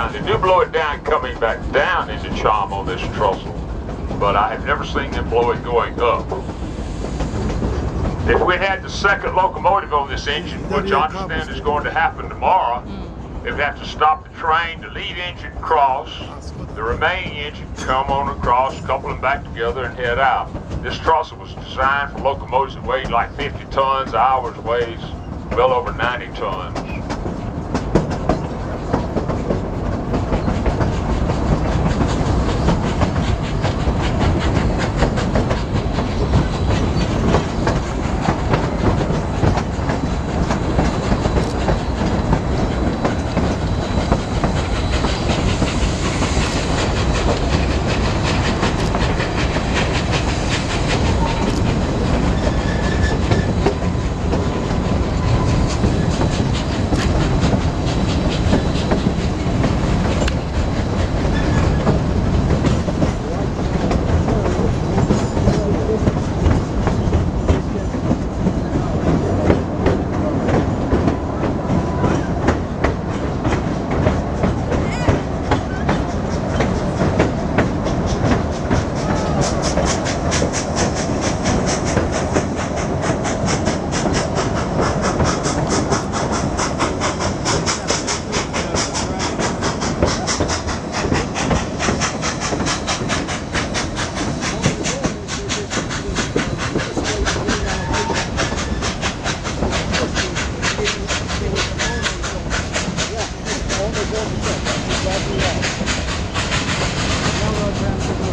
down. They do blow it down coming back down into Chom on this trestle, but I have never seen them blow it going up. If we had the second locomotive on this engine, which I understand is going to happen tomorrow, they would have to stop the train, the lead engine cross, the remaining engine come on across, couple them back together and head out. This trestle was designed for locomotives that weigh like 50 tons, ours weighs well over 90 tons.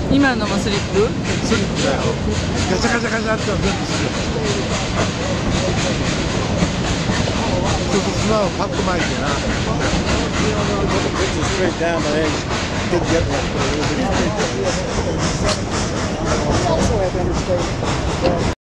今のもスリップ？スリップだよ。ガチャガチャガチャって全部する。そうそう、砂をパッと巻いてな。